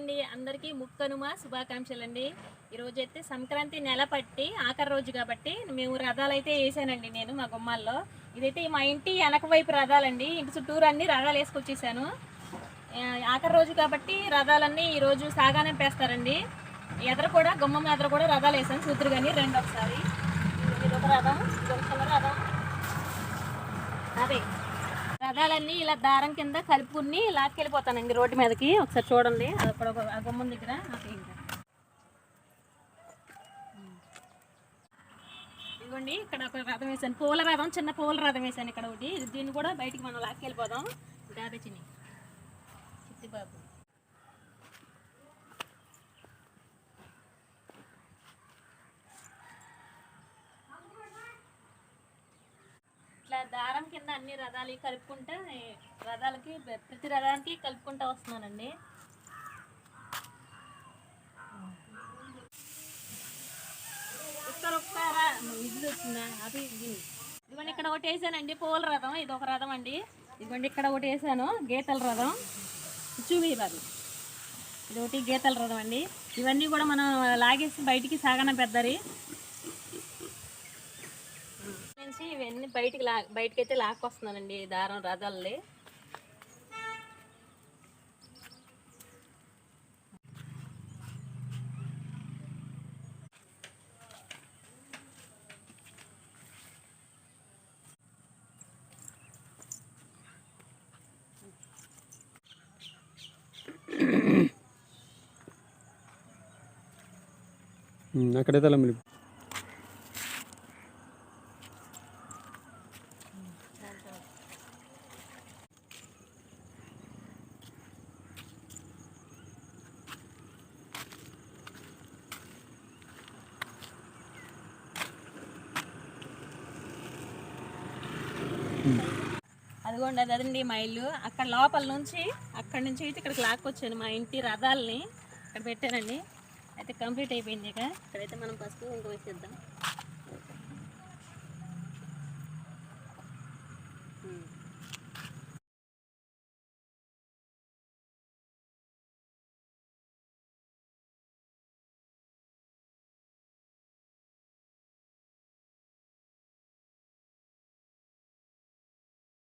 అండి, అందరికీ ముక్కనుమ శుభాకాంక్షలండి. ఈరోజు అయితే సంక్రాంతి నెల పట్టి ఆఖరి రోజు కాబట్టి మేము రథాలు అయితే వేసానండి. నేను మా గుమ్మాల్లో ఇదైతే మా ఇంటి వెనక వైపు రథాలండి. ఇంటి చుట్టూరు అన్ని రథాలు వేసుకొచ్చేసాను. ఆఖరి రోజు కాబట్టి రథాలన్నీ ఈరోజు సాగానే పేస్తారండి. ఎదర కూడా గుమ్మం ఎదర కూడా రథాలు వేసాను. చూద్దరు కానీ రెండు ఒకసారి. ఇదొక రథం, ఇదొక రథం. అదే రథాలన్నీ ఇలా దారం కింద కలుపుకుని లాక్కెళ్ళిపోతానండి రోడ్డు మీదకి. ఒకసారి చూడండి, అక్కడ ఒక గుమ్మం దగ్గర ఇదిగోండి. ఇక్కడ ఒక రథం వేసాను, పూల రథం, చిన్న పూల రథం వేసాను ఇక్కడ ఒకటి. దీన్ని కూడా బయటికి మనం లాక్కెళ్ళిపోదాం. దాబెచ్చిని చిట్టిబాబు ఇట్లా దారం కింద అన్ని రథాలు కలుపుకుంటా, రథాలకి ప్రతి రథానికి కలుపుకుంటా వస్తున్నానండి. ఇదిగోండి ఇక్కడ ఒకటి వేసానండి పూల రథం. ఇది ఒక రథం అండి. ఇదిగోండి ఇక్కడ ఒకటి వేసాను గీతల రథం. చూవి బాబు, ఇది ఒకటి గీతల రథం అండి. ఇవన్నీ కూడా మనం లాగేసి బయటికి సాగన పెద్దరి నుంచి ఇవన్నీ బయటకైతే లాక్కొస్తున్నానండి దారం రథాలని. అక్కడైతే అలా మిలి అదిగోండి అదండి మా ఇల్లు. అక్కడ లోపల నుంచి అక్కడి నుంచి అయితే ఇక్కడికి లాక్కొచ్చాను మా ఇంటి రథాలని ఇక్కడ పెట్టానండి. అయితే కంప్లీట్ అయిపోయింది. ఇక్కడైతే మనం పసుపు ఇంకా వేసేద్దాం.